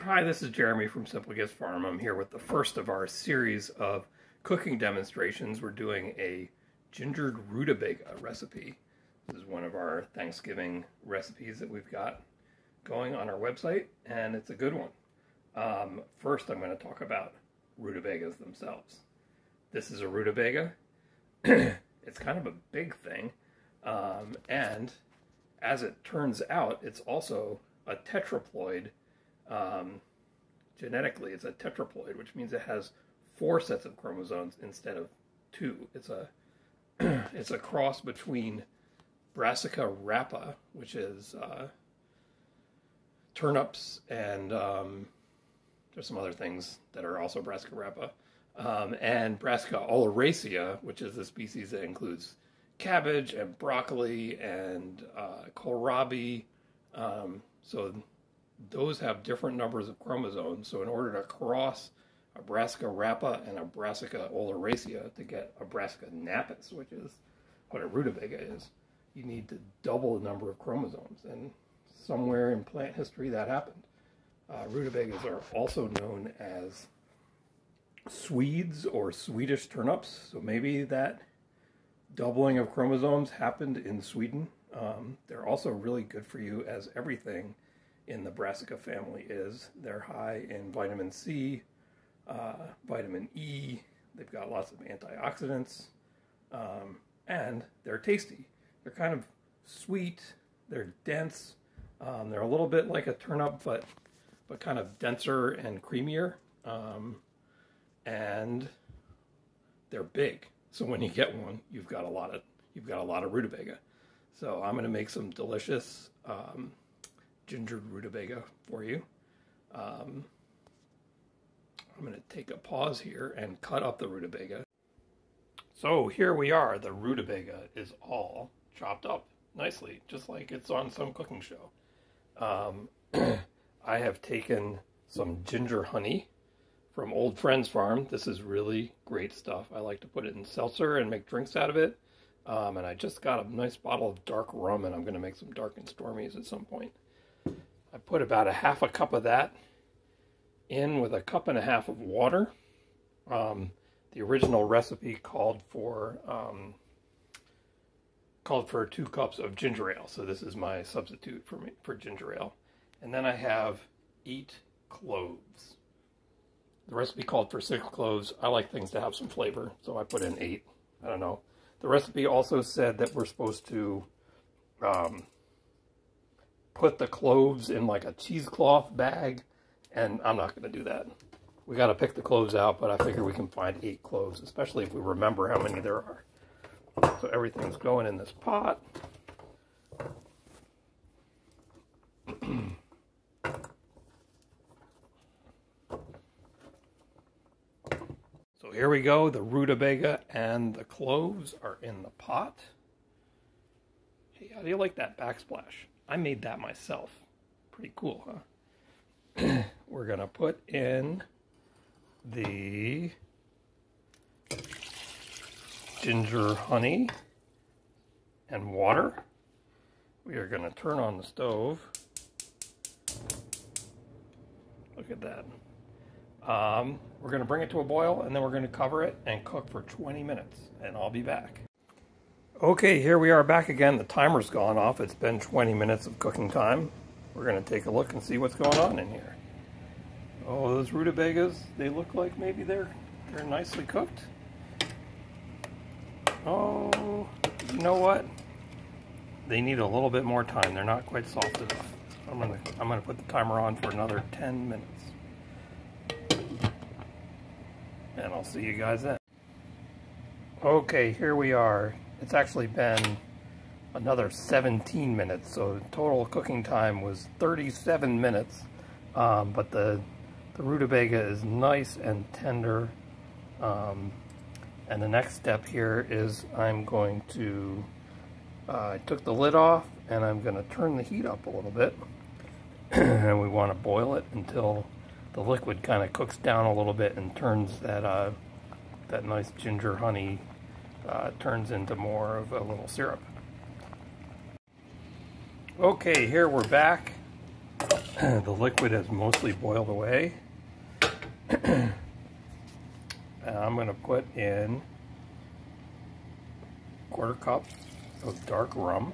Hi, this is Jeremy from Simple Gifts Farm. I'm here with the first of our series of cooking demonstrations. We're doing a gingered rutabaga recipe. This is one of our Thanksgiving recipes that we've got going on our website, and it's a good one. First, I'm going to talk about rutabagas themselves. This is a rutabaga. It's kind of a big thing, and as it turns out, it's also a tetraploid. Genetically, it's a tetraploid, which means it has 4 sets of chromosomes instead of 2. It's a cross between Brassica rapa, which is turnips, and there's some other things that are also Brassica rapa, and Brassica oleracea, which is the species that includes cabbage and broccoli and kohlrabi. So those have different numbers of chromosomes. So in order to cross a Brassica rapa and a Brassica oleracea to get a Brassica napus, which is what a rutabaga is, you need to double the number of chromosomes. And somewhere in plant history that happened. Rutabagas are also known as Swedes or Swedish turnips. So maybe that doubling of chromosomes happened in Sweden. They're also really good for you, as everything in the Brassica family is. They're high in vitamin C, vitamin E, they've got lots of antioxidants, and they're tasty. They're kind of sweet, they're dense, they're a little bit like a turnip, but kind of denser and creamier, and they're big. So when you get one, you've got a lot of rutabaga. So I'm going to make some delicious gingered rutabaga for you. I'm going to take a pause here and cut up the rutabaga. So here we are. The rutabaga is all chopped up nicely, just like it's on some cooking show. I have taken some ginger honey from Old Friend's Farm. This is really great stuff. I like to put it in seltzer and make drinks out of it. And I just got a nice bottle of dark rum, and I'm going to make some dark and stormies at some point. I put about a half a cup of that in with a cup and a half of water. The original recipe called for 2 cups of ginger ale, so this is my substitute for ginger ale. And then I have 8 cloves. The recipe called for 6 cloves. I like things to have some flavor, so I put in 8. I don't know. The recipe also said that we're supposed to put the cloves in like a cheesecloth bag, and I'm not going to do that. We got to pick the cloves out, but I figure we can find 8 cloves, especially if we remember how many there are. So everything's going in this pot. So here we go. The rutabaga and the cloves are in the pot. Hey, how do you like that backsplash? I made that myself. Pretty cool, huh? We're going to put in the ginger honey and water. We are going to turn on the stove. Look at that. We're going to bring it to a boil, and then we're going to cover it and cook for 20 minutes, and I'll be back. Okay, here we are back again. The timer's gone off. It's been 20 minutes of cooking time. We're going to take a look and see what's going on in here. Oh, those rutabagas, they look like maybe they're nicely cooked. Oh, you know what? They need a little bit more time. They're not quite soft enough. I'm gonna put the timer on for another 10 minutes. And I'll see you guys then. Okay, here we are. It's actually been another 17 minutes, so total cooking time was 37 minutes. But the rutabaga is nice and tender. And the next step here is I'm going to, I took the lid off, and I'm going to turn the heat up a little bit. And we want to boil it until the liquid kind of cooks down a little bit and turns that nice ginger honey turns into more of a little syrup. Okay, here we're back. The liquid has mostly boiled away. And I'm going to put in a 1/4 cup of dark rum,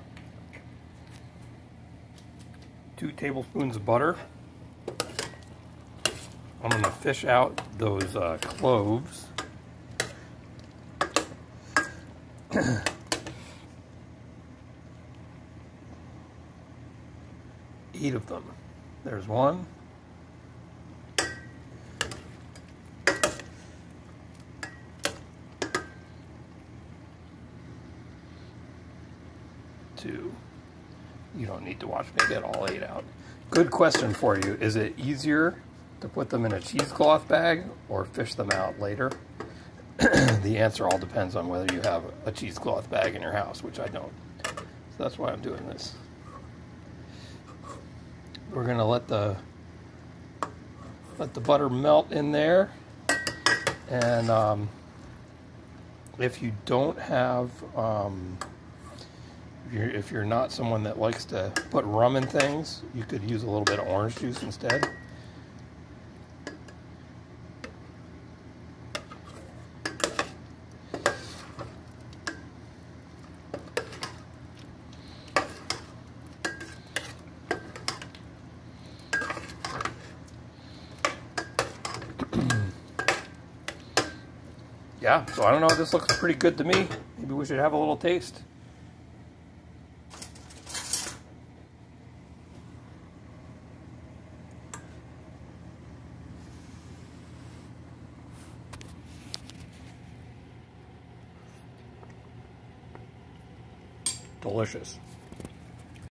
2 tablespoons of butter. I'm going to fish out those cloves. 8 of them. There's 1. 2. You don't need to watch me get all 8 out. Good question for you. Is it easier to put them in a cheesecloth bag or fish them out later? The answer all depends on whether you have a cheesecloth bag in your house, which I don't. So that's why I'm doing this. We're going to let the butter melt in there. And if you don't have, if you're not someone that likes to put rum in things, you could use a little bit of orange juice instead. Yeah, so I don't know, this looks pretty good to me. Maybe we should have a little taste. Delicious.